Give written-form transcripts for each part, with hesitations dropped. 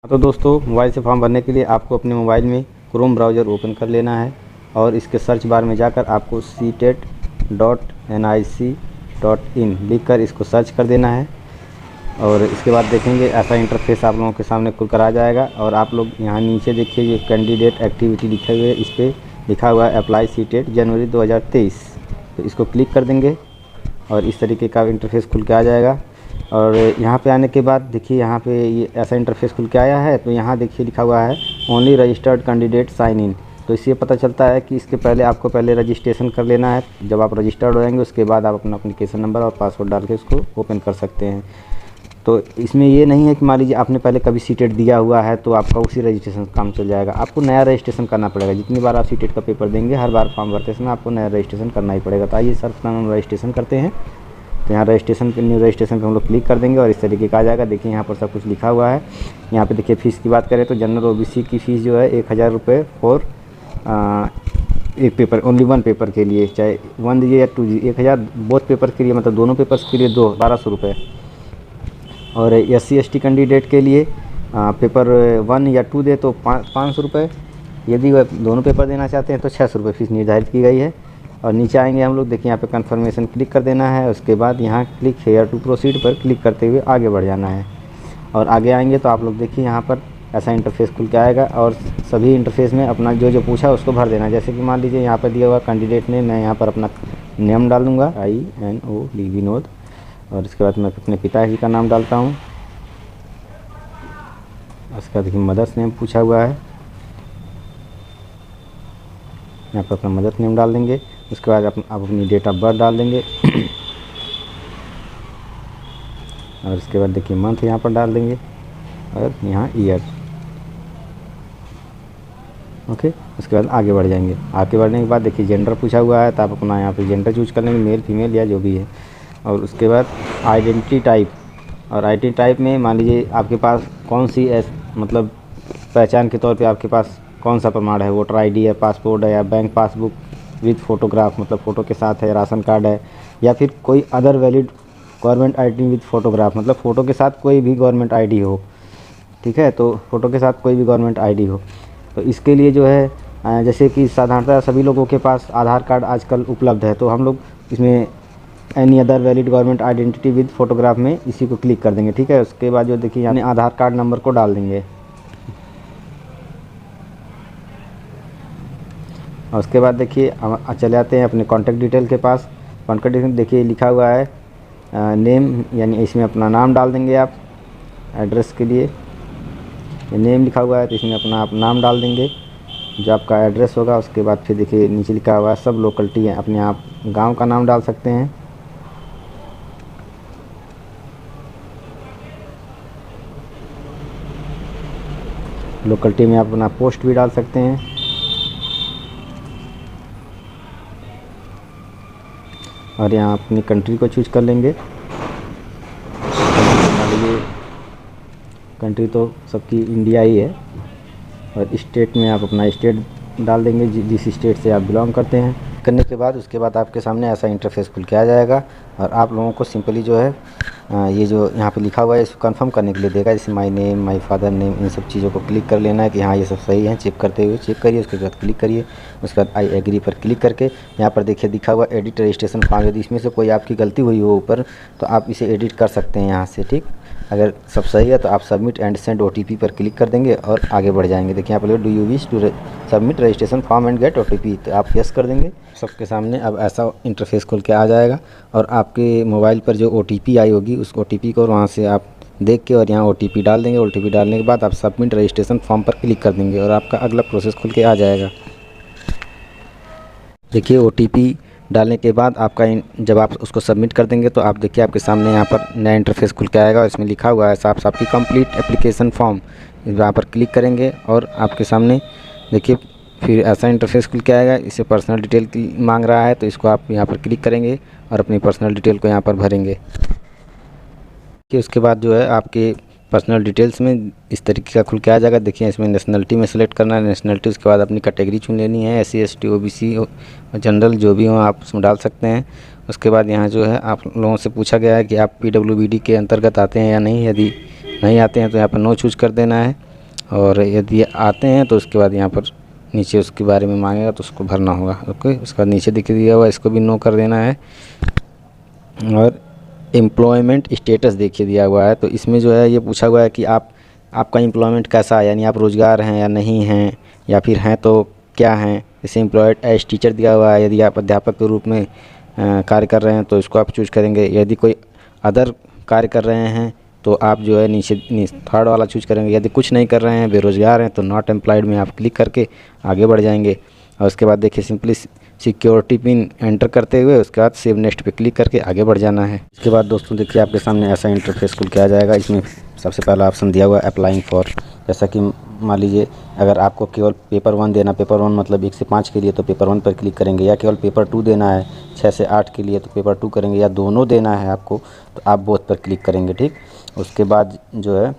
तो दोस्तों, मोबाइल से फॉर्म भरने के लिए आपको अपने मोबाइल में क्रोम ब्राउज़र ओपन कर लेना है और इसके सर्च बार में जाकर आपको ctet.nic.in लिख कर इसको सर्च कर देना है। और इसके बाद देखेंगे ऐसा इंटरफेस आप लोगों के सामने खुल कर आ जाएगा। और आप लोग यहाँ नीचे देखिए ये कैंडिडेट एक्टिविटी लिखे हुए, इस पर लिखा हुआ है अप्लाई सीटेट जनवरी 2023। तो इसको क्लिक कर देंगे और इस तरीके का इंटरफेस खुल के आ जाएगा। और यहाँ पे आने के बाद देखिए यहाँ पे ये ऐसा इंटरफेस खुल के आया है। तो यहाँ देखिए लिखा हुआ है only registered candidate sign in. तो इससे पता चलता है कि इसके पहले आपको रजिस्ट्रेशन कर लेना है। जब आप रजिस्टर्ड हो जाएंगे उसके बाद आप अपना एप्लीकेशन नंबर और पासवर्ड डाल के उसको ओपन कर सकते हैं। तो इसमें ये नहीं है कि मान लीजिए आपने पहले कभी सीटेट दिया हुआ है तो आपका उसी रजिस्ट्रेशन काम चल जाएगा। आपको नया रजिस्ट्रेशन करना पड़ेगा। जितनी बार आप सीटेट का पेपर देंगे हर बार फॉर्म भरते समय आपको नया रजिस्ट्रेशन करना ही पड़ेगा। तो आइए सर हम रजिस्ट्रेशन करते हैं। तो यहाँ रजिस्ट्रेशन पे न्यू रजिस्ट्रेशन पे हम लोग क्लिक कर देंगे और इस तरीके का आ जाएगा। देखिए यहाँ पर सब कुछ लिखा हुआ है। यहाँ पे देखिए फ़ीस की बात करें तो जनरल ओबीसी की फ़ीस जो है 1000 रुपये फॉर एक पेपर, ओनली वन पेपर के लिए, चाहे 1 दीजिए या 2 दीजिए, 1000 बोथ पेपर के लिए, मतलब दोनों पेपर्स के लिए 1200 रुपये। और SC/ST कैंडिडेट के लिए पेपर 1 या 2 दे तो 500 रुपये। यदि वह दोनों पेपर देना चाहते हैं तो 600 रुपये फ़ीस निर्धारित की गई है। और नीचे आएंगे हम लोग, देखिए यहाँ पे कन्फर्मेशन क्लिक कर देना है। उसके बाद यहाँ क्लिक हेयर टू प्रोसीड पर क्लिक करते हुए आगे बढ़ जाना है। और आगे आएंगे तो आप लोग देखिए यहाँ पर ऐसा इंटरफेस खुल के आएगा और सभी इंटरफेस में अपना जो जो पूछा उसको भर देना। जैसे कि मान लीजिए यहाँ पर दिया हुआ कैंडिडेट ने, मैं यहाँ पर अपना नेम डाल दूँगा INOD विनोद। और इसके बाद मैं अपने पिताजी का नाम डालता हूँ। उसके बाद देखिए मदर्स नेम पूछा हुआ है, यहाँ पर अपना मदर्स नेम डाल देंगे। उसके बाद आप अपनी डेट ऑफ बर्थ डाल देंगे और इसके बाद देखिए मंथ यहाँ पर डाल देंगे और यहाँ ईयर। ओके, उसके बाद आगे बढ़ जाएंगे। आगे बढ़ने के बाद देखिए जेंडर पूछा हुआ है तो आप अपना यहाँ पे जेंडर चूज कर लेंगे, मेल फीमेल या जो भी है। और उसके बाद आइडेंटिटी टाइप, और आइडेंटिटी टाइप में मान लीजिए आपके पास कौन सी मतलब पहचान के तौर पे आपके पास कौन सा प्रमाण है, वोटर ID है, पासपोर्ट है, या बैंक पासबुक विद फ़ोटोग्राफ, मतलब फ़ोटो के साथ है, राशन कार्ड है, या फिर कोई other valid government ID with photograph, मतलब फ़ोटो के साथ कोई भी गवर्नमेंट ID हो। ठीक है, तो फ़ोटो के साथ कोई भी गवर्नमेंट ID हो। तो इसके लिए जो है जैसे कि साधारणतः सभी लोगों के पास आधार कार्ड आजकल उपलब्ध है, तो हम लोग इसमें any other valid government identity with photograph में इसी को क्लिक कर देंगे। ठीक है, उसके बाद जो देखिए यानी आधार कार्ड नंबर को डाल देंगे। और उसके बाद देखिए हम चले आते हैं अपने कॉन्टैक्ट डिटेल के पास। कॉन्टैक्ट डिटेल देखिए लिखा हुआ है नेम, यानी इसमें अपना नाम डाल देंगे आप। एड्रेस के लिए नेम लिखा हुआ है तो इसमें अपना आप नाम डाल देंगे जो आपका एड्रेस होगा। उसके बाद फिर देखिए नीचे लिखा हुआ है सब लोकलिटी है, अपने आप गांव का नाम डाल सकते हैं। लोकलिटी में आप अपना पोस्ट भी डाल सकते हैं। और यहाँ अपनी कंट्री को चूज कर लेंगे। कंट्री तो सबकी इंडिया ही है। और स्टेट में आप अपना स्टेट डाल देंगे जिस स्टेट से आप बिलोंग करते हैं। करने के बाद उसके बाद आपके सामने ऐसा इंटरफेस खुल के आ जाएगा। और आप लोगों को सिंपली जो है ये जो यहाँ पे लिखा हुआ है इसको कंफर्म करने के लिए देगा, जैसे my name, my father name, इन सब चीज़ों को क्लिक कर लेना है कि हाँ ये सब सही है। चेक करते हुए चेक करिए, उसके बाद क्लिक करिए। उसके बाद आई एग्री पर क्लिक करके यहाँ पर देखिए दिखा हुआ एडिट रजिस्ट्रेशन फॉर्म। यदि इसमें से कोई आपकी गलती हुई हो ऊपर तो आप इसे एडिट कर सकते हैं यहाँ से। ठीक, अगर सब सही है तो आप सबमिट एंड सेंड OTP पर क्लिक कर देंगे और आगे बढ़ जाएंगे। देखिए यहाँ पर do you wish to submit registration form and get OTP, तो आप यस कर देंगे। सबके सामने अब ऐसा इंटरफेस खुल के आ जाएगा और आपके मोबाइल पर जो OTP आई होगी उस OTP को वहाँ से आप देख के और यहाँ OTP डाल देंगे। OTP डालने के बाद आप सबमिट रजिस्ट्रेशन फॉर्म पर क्लिक कर देंगे और आपका अगला प्रोसेस खुल के आ जाएगा। देखिए OTP डालने के बाद आपका जब आप उसको सबमिट कर देंगे तो आप देखिए आपके सामने यहाँ पर नया इंटरफेस खुल के आएगा और इसमें लिखा हुआ है साफ साफ की कंप्लीट एप्लीकेशन फॉर्म। यहाँ पर क्लिक करेंगे और आपके सामने देखिए फिर ऐसा इंटरफेस खुल के आएगा। इसे पर्सनल डिटेल की मांग रहा है तो इसको आप यहाँ पर क्लिक करेंगे और अपनी पर्सनल डिटेल को यहाँ पर भरेंगे। कि उसके बाद जो है आपके पर्सनल डिटेल्स में इस तरीके का खुल के आ जाएगा। देखिए इसमें नेशनलिटी में सेलेक्ट करना है, नेशनलिटी। उसके बाद अपनी कैटेगरी चुन लेनी है, SC ST OBC जनरल जो भी हो आप उसमें डाल सकते हैं। उसके बाद यहाँ जो है आप लोगों से पूछा गया है कि आप PWBD के अंतर्गत आते हैं या नहीं। यदि नहीं आते हैं तो यहाँ पर नो चूज कर देना है। और यदि आते हैं तो उसके बाद यहाँ पर नीचे उसके बारे में मांगेगा तो उसको भरना होगा। ओके, उसके बाद नीचे दिख दिया हुआ इसको भी नो कर देना है। और एम्प्लॉयमेंट स्टेटस देखिए दिया हुआ है, तो इसमें जो है ये पूछा हुआ है कि आपका एम्प्लॉयमेंट कैसा है, यानी आप रोज़गार हैं या नहीं हैं, या फिर हैं तो क्या हैं। जैसे एम्प्लॉयड एज टीचर दिया हुआ है, यदि आप अध्यापक के रूप में कार्य कर रहे हैं तो इसको आप चूज करेंगे। यदि कोई अदर कार्य कर रहे हैं तो आप जो है नीचे थर्ड वाला चूज करेंगे। यदि कुछ नहीं कर रहे हैं, बेरोज़गार हैं, तो नॉट एम्प्लॉयड में आप क्लिक करके आगे बढ़ जाएंगे। और उसके बाद देखिए सिंपली सिक्योरिटी पिन एंटर करते हुए उसके बाद सेव नेक्स्ट पे क्लिक करके आगे बढ़ जाना है। इसके बाद दोस्तों देखिए आपके सामने ऐसा इंटरफेस खुल के आ जाएगा। इसमें सबसे पहला ऑप्शन दिया हुआ है अप्लाइंग फॉर। जैसा कि मान लीजिए अगर आपको केवल पेपर 1 देना, पेपर 1 मतलब 1 से 5 के लिए तो पेपर 1 पर क्लिक करेंगे, या केवल पेपर 2 देना है 6 से 8 के लिए तो पेपर 2 करेंगे, या दोनों देना है आपको तो आप बोथ पर क्लिक करेंगे। ठीक, उसके बाद जो है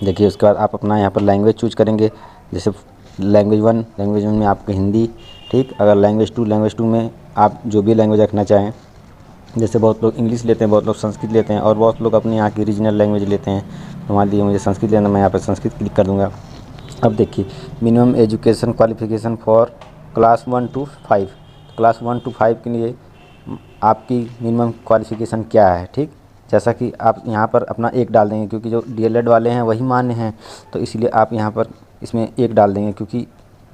देखिए उसके बाद आप अपना यहाँ पर लैंग्वेज चूज करेंगे। जैसे लैंग्वेज 1 में आपकी हिंदी। ठीक, अगर लैंग्वेज 2 में आप जो भी लैंग्वेज रखना चाहें, जैसे बहुत लोग इंग्लिश लेते हैं, बहुत लोग संस्कृत लेते हैं, और बहुत लोग अपने यहाँ की रीजनल लैंग्वेज लेते हैं। तो मान लीजिए मुझे संस्कृत लेना, मैं यहाँ पर संस्कृत क्लिक कर दूँगा। अब देखिए minimum education qualification for class 1 to 5, class 1 to 5 के लिए आपकी मिनिमम क्वालिफिकेशन क्या है। ठीक, जैसा कि आप यहाँ पर अपना 1 डाल देंगे, क्योंकि जो डीएलएड वाले हैं वही मान्य हैं, तो इसलिए आप यहाँ पर इसमें 1 डाल देंगे। क्योंकि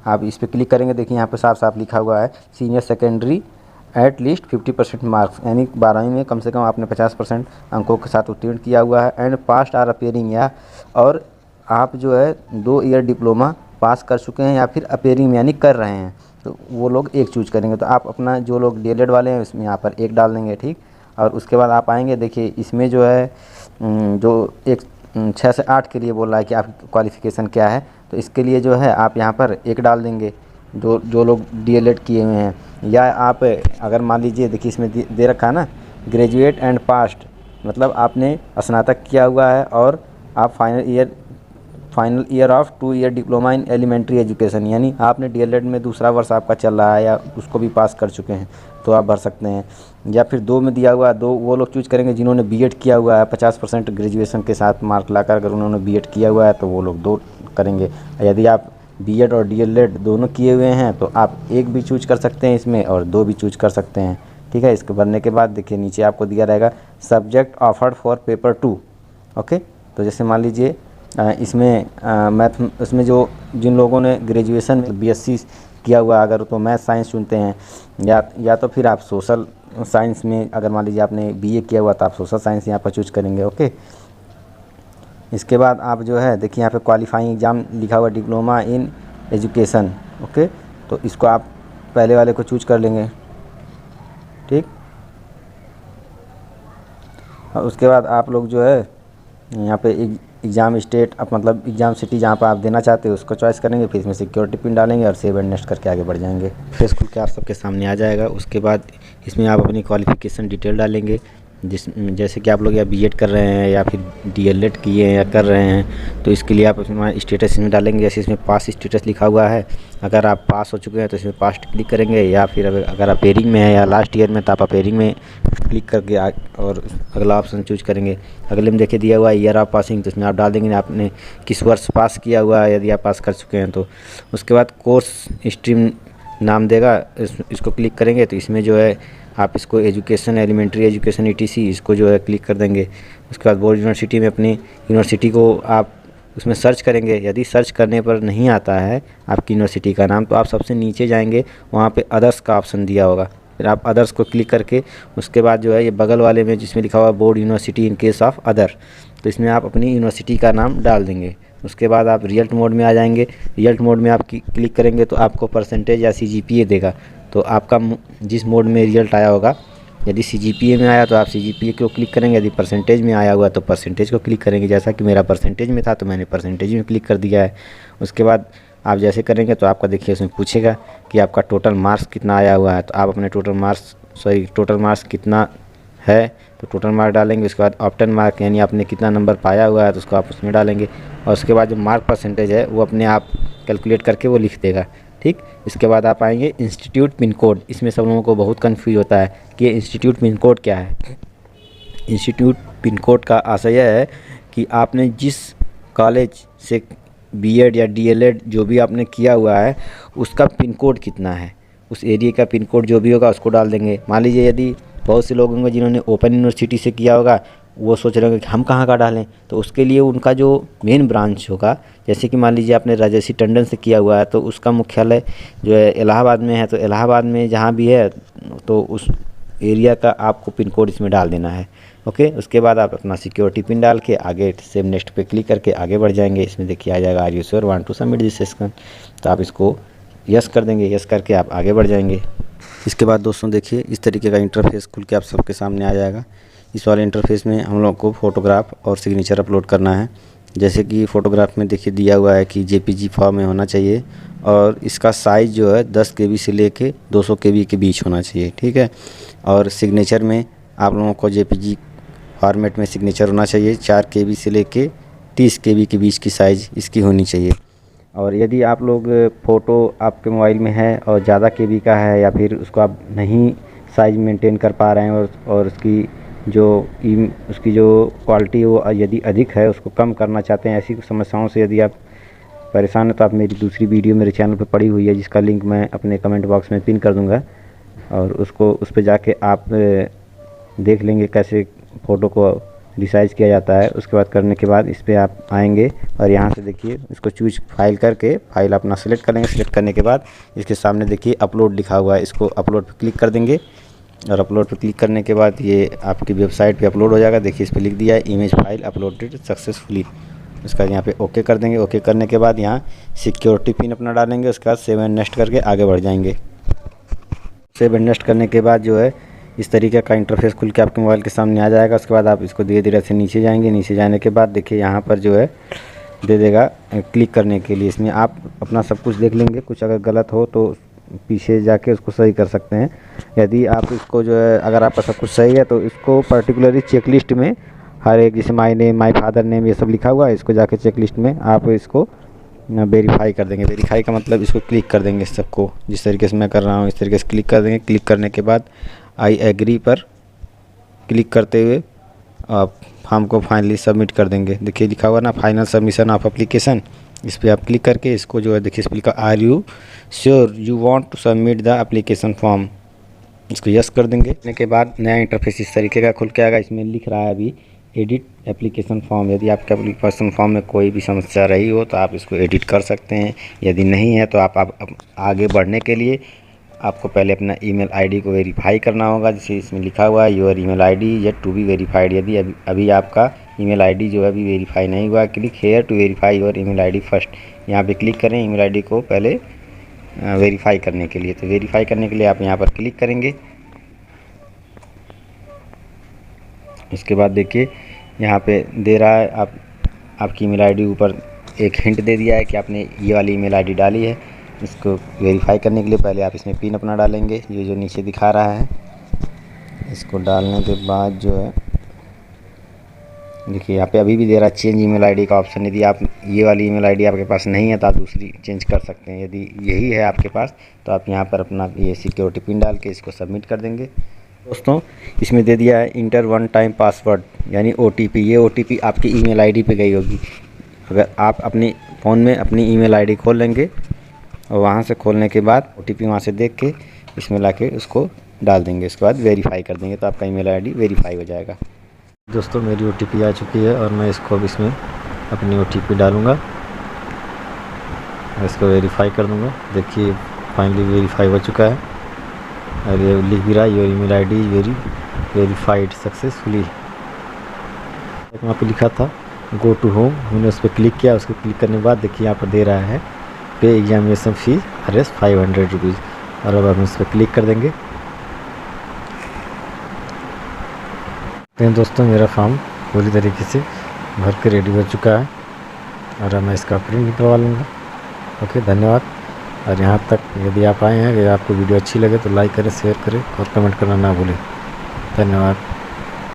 आप इस पर क्लिक करेंगे, देखिए यहाँ पर साफ साफ लिखा हुआ है senior secondary at least 50% marks, यानी 12वीं में कम से कम आपने 50% अंकों के साथ उत्तीर्ण किया हुआ है। एंड पास्ट आर अपेयरिंग, या और आप जो है 2 ईयर डिप्लोमा पास कर चुके हैं या फिर अपेयरिंग यानी कर रहे हैं, तो वो लोग 1 चूज करेंगे। तो आप अपना जो लोग डीएलएड वाले हैं उसमें यहाँ पर 1 डाल देंगे। ठीक, और उसके बाद आप आएंगे, देखिए इसमें जो है जो 6 से 8 के लिए बोल रहा है कि आपकी क्वालिफ़िकेशन क्या है, तो इसके लिए जो है आप यहाँ पर 1 डाल देंगे जो लोग डीएलएड किए हुए हैं। या आप अगर मान लीजिए देखिए इसमें दे रखा है ना ग्रेजुएट एंड पास्ट, मतलब आपने स्नातक किया हुआ है और आप final year of 2 year diploma in elementary education, यानी आपने डीएलएड में दूसरा वर्ष आपका चल रहा है या उसको भी पास कर चुके हैं तो आप भर सकते हैं। या फिर 2 में दिया हुआ है, 2 वो लोग चूज करेंगे जिन्होंने बीएड किया हुआ है 50% ग्रेजुएशन के साथ मार्क लाकर, अगर उन्होंने बीएड किया हुआ है तो वो लोग 2 करेंगे। यदि आप बीएड और डीएलएड दोनों किए हुए हैं तो आप 1 भी चूज कर सकते हैं इसमें और 2 भी चूज कर सकते हैं। ठीक है, इसके भरने के बाद देखिए नीचे आपको दिया रहेगा subject offered for paper 2। Okay, तो जैसे मान लीजिए इसमें उसमें जो जिन लोगों ने ग्रेजुएशन में बीएससी किया हुआ अगर तो मैथ साइंस चुनते हैं, या तो फिर आप सोशल साइंस में, अगर मान लीजिए आपने बीए किया हुआ तो आप सोशल साइंस यहाँ पर चूज करेंगे। ओके, इसके बाद आप जो है देखिए यहाँ पे क्वालिफाइंग एग्ज़ाम लिखा हुआ डिप्लोमा इन एजुकेशन। ओके, तो इसको आप पहले वाले को चूज कर लेंगे। ठीक, और उसके बाद आप लोग जो है यहाँ पे एग्ज़ाम स्टेट आप मतलब एग्ज़ाम सिटी जहाँ पर आप देना चाहते हो उसको चॉइस करेंगे, फिर इसमें सिक्योरिटी पिन डालेंगे और सेव एंड नेक्स्ट करके आगे बढ़ जाएंगे। फिर खुल के आप सबके सामने आ जाएगा। उसके बाद इसमें आप अपनी क्वालिफ़िकेशन डिटेल डालेंगे, जैसे कि आप लोग या बीएड कर रहे हैं या फिर डीएलएड किए हैं या कर रहे हैं, तो इसके लिए आप इसमें स्टेटस इसमें डालेंगे। जैसे इसमें पास स्टेटस लिखा हुआ है, अगर आप पास हो चुके हैं तो इसमें पास्ट क्लिक करेंगे, या फिर अगर आप अपेयरिंग में है या लास्ट ईयर में तो आप अपेयरिंग में क्लिक करके और अगला ऑप्शन चूज करेंगे। अगले में देखिए दिया हुआ है ईयर ऑफ पासिंग, तो इसमें आप डाल देंगे आपने किस वर्ष पास किया हुआ है, यदि आप पास कर चुके हैं तो। उसके बाद कोर्स स्ट्रीम नाम देगा, इसको क्लिक करेंगे तो इसमें जो है आप इसको एजुकेशन एलिमेंट्री एजुकेशन ईटीसी इसको जो है क्लिक कर देंगे। उसके बाद बोर्ड यूनिवर्सिटी में अपनी यूनिवर्सिटी को आप उसमें सर्च करेंगे। यदि सर्च करने पर नहीं आता है आपकी यूनिवर्सिटी का नाम तो आप सबसे नीचे जाएंगे, वहाँ पे अदर्स का ऑप्शन दिया होगा, फिर आप अदर्स को क्लिक करके उसके बाद जो है ये बगल वाले में जिसमें लिखा हुआ board university in case of other, तो इसमें आप अपनी यूनिवर्सिटी का नाम डाल देंगे। उसके बाद आप रिजल्ट मोड में आ जाएंगे। रिजल्ट मोड में आप क्लिक करेंगे तो आपको परसेंटेज या सीजीपीए देगा, तो आपका जिस मोड में रिजल्ट आया होगा, यदि सीजीपीए में आया तो आप सीजीपीए को क्लिक करेंगे, यदि परसेंटेज में आया हुआ तो परसेंटेज को क्लिक करेंगे। जैसा कि मेरा परसेंटेज में था तो मैंने परसेंटेज में क्लिक कर दिया है। उसके बाद आप जैसे करेंगे तो आपका देखिए उसमें पूछेगा कि आपका टोटल मार्क्स कितना आया हुआ है, तो आप अपने टोटल मार्क्स कितना है तो टोटल मार्क डालेंगे। उसके बाद ऑप्टन मार्क यानी आपने कितना नंबर पाया हुआ है तो उसको आप उसमें डालेंगे, और उसके बाद जो मार्क परसेंटेज है वो अपने आप कैलकुलेट करके वो लिख देगा। ठीक, इसके बाद आप आएंगे इंस्टीट्यूट पिन कोड। इसमें सब लोगों को बहुत कन्फ्यूज होता है कि ये इंस्टीट्यूट पिन कोड क्या है। इंस्टीट्यूट पिन कोड का आशय है कि आपने जिस कॉलेज से बीएड या डीएलएड जो भी आपने किया हुआ है उसका पिन कोड कितना है, उस एरिया का पिन कोड जो भी होगा उसको डाल देंगे। मान लीजिए यदि बहुत से लोग होंगे जिन्होंने ओपन यूनिवर्सिटी से किया होगा, वो सोच रहे होंगे कि हम कहाँ का डालें, तो उसके लिए उनका जो मेन ब्रांच होगा, जैसे कि मान लीजिए आपने राजर्षि टंडन से किया हुआ है तो उसका मुख्यालय जो है इलाहाबाद में है, तो इलाहाबाद में जहाँ भी है तो उस एरिया का आपको पिन कोड इसमें डाल देना है। ओके, उसके बाद आप अपना सिक्योरिटी पिन डाल के आगे सेव नेक्स्ट पे क्लिक करके आगे बढ़ जाएंगे। इसमें देखिए आ जाएगा are you sure want to submit this session, तो आप इसको यस कर देंगे। यस करके आप आगे बढ़ जाएंगे। इसके बाद दोस्तों देखिए इस तरीके का इंटरफेस खुल के आप सबके सामने आ जाएगा। इस वाले इंटरफेस में हम लोग को फ़ोटोग्राफ और सिग्नेचर अपलोड करना है। जैसे कि फ़ोटोग्राफ में देखिए दिया हुआ है कि जेपीजी फॉर्म में होना चाहिए और इसका साइज़ जो है 10 केबी से लेके 200 केबी के बीच होना चाहिए, ठीक है। और सिग्नेचर में आप लोगों को जेपीजी फॉर्मेट में सिग्नेचर होना चाहिए, 4 केबी से लेके 30 केबी के बीच की साइज़ इसकी होनी चाहिए। और यदि आप लोग फ़ोटो आपके मोबाइल में है और ज़्यादा केबी का है या फिर उसको आप नहीं साइज़ मेंटेन कर पा रहे हैं और उसकी जो क्वालिटी है वो यदि अधिक है, उसको कम करना चाहते हैं, ऐसी समस्याओं से यदि आप परेशान हैं तो आप मेरी दूसरी वीडियो मेरे चैनल पर पड़ी हुई है जिसका लिंक मैं अपने कमेंट बॉक्स में पिन कर दूंगा, और उस पर जाके आप देख लेंगे कैसे फ़ोटो को रिसाइज़ किया जाता है। उसके बाद करने के बाद इस पर आप आएंगे और यहाँ से देखिए इसको चूज फाइल करके फाइल अपना सेलेक्ट करेंगे। सेलेक्ट करने के बाद इसके सामने देखिए अपलोड लिखा हुआ है, इसको अपलोड पर क्लिक कर देंगे और अपलोड पर क्लिक करने के बाद ये आपकी वेबसाइट पे अपलोड हो जाएगा। देखिए इस पर लिख दिया है इमेज फाइल अपलोडेड सक्सेसफुली। उसका यहाँ पे ओके कर देंगे। ओके करने के बाद यहाँ सिक्योरिटी पिन अपना डालेंगे। उसके बाद सेव एंड नेक्स्ट करके आगे बढ़ जाएंगे। सेव एंड नेक्स्ट करने के बाद जो है इस तरीके का इंटरफेस खुल के आपके मोबाइल के सामने आ जाएगा। उसके बाद आप इसको धीरे धीरे से नीचे जाएंगे। नीचे जाने के बाद देखिए यहाँ पर जो है दे देगा क्लिक करने के लिए। इसमें आप अपना सब कुछ देख लेंगे, कुछ अगर गलत हो तो पीछे जाके उसको सही कर सकते हैं। यदि आप इसको जो है अगर आपका सब कुछ सही है तो इसको पर्टिकुलरली चेकलिस्ट में हर एक, जैसे my name, my father name, ये सब लिखा हुआ है, इसको जाके चेकलिस्ट में आप इसको वेरीफाई कर देंगे। वेरीफाई का मतलब इसको क्लिक कर देंगे, सबको जिस तरीके से मैं कर रहा हूँ इस तरीके से क्लिक कर देंगे। क्लिक करने के बाद आई एग्री पर क्लिक करते हुए आप फॉर्म को फाइनली सबमिट कर देंगे। देखिए लिखा हुआ ना फाइनल सबमिशन ऑफ एप्लीकेशन, इस पर आप क्लिक करके इसको जो है देखिए इस पर लिखा are you sure you want to submit the application form, इसको यस कर देंगे। करने के बाद नया इंटरफेस इस तरीके का खुल के आएगा। इसमें लिख रहा है अभी एडिट एप्लीकेशन फॉर्म। यदि आपके एप्लीकेशन फॉर्म में कोई भी समस्या रही हो तो आप इसको एडिट कर सकते हैं। यदि नहीं है तो आप आगे बढ़ने के लिए आपको पहले अपना ईमेल आईडी को वेरीफाई करना होगा। जैसे इसमें लिखा हुआ है your email ID yet to be verified. यदि अभी आपका ईमेल आईडी जो है अभी वेरीफाई नहीं हुआ, click here to verify your email ID first. यहाँ पे क्लिक करें ईमेल आईडी को पहले वेरीफाई करने के लिए। तो वेरीफाई करने के लिए आप यहाँ पर क्लिक करेंगे। इसके बाद देखिए यहाँ पे दे रहा है आपकी ईमेल आईडी ऊपर एक हिंट दे दिया है कि आपने ये वाली ईमेल आईडी डाली है। इसको वेरीफाई करने के लिए पहले आप इसमें पिन अपना डालेंगे, ये जो नीचे दिखा रहा है। इसको डालने के बाद जो है देखिए यहाँ पे अभी भी दे रहा है चेंज ईमेल आईडी का ऑप्शन। यदि आप ये वाली ईमेल आईडी आपके पास नहीं है तो आप दूसरी चेंज कर सकते हैं। यदि यही है आपके पास तो आप यहाँ पर अपना ये सिक्योरिटी पिन डाल के इसको सबमिट कर देंगे। दोस्तों इसमें दे दिया है इंटर वन टाइम पासवर्ड यानी OTP। ये OTP आपकी ईमेल आईडी पे गई होगी। अगर आप अपनी फ़ोन में अपनी ईमेल आईडी खोल लेंगे और वहाँ से खोलने के बाद OTP वहाँ से देख के इसमें लाके उसको डाल देंगे। उसके बाद वेरीफाई कर देंगे तो आपका ईमेल आईडी वेरीफाई हो जाएगा। दोस्तों मेरी OTP आ चुकी है और मैं इसको अब इसमें अपनी OTP डालूँगा, इसको वेरीफाई कर दूँगा। देखिए फाइनली वेरीफाई हो चुका है और ये लिख भी रहा है your email ID verified successfully. वहाँ पे लिखा था गो टू होम, मैंने उस पर क्लिक किया। उसको क्लिक करने के बाद देखिए यहाँ पर दे रहा है पे एग्जामिनेशन फीस अरेस्ट 500 रुपीज़, और अब हम इस पर क्लिक कर देंगे। तो दोस्तों मेरा फॉर्म पूरी तरीके से भर के रेडी हो चुका है और मैं इसका प्रिंट निकलवा लूँगा। ओके, धन्यवाद। और यहाँ तक यदि आप आए हैं, यदि आपको वीडियो अच्छी लगे तो लाइक करें, शेयर करें और कमेंट करना ना भूलें। धन्यवाद।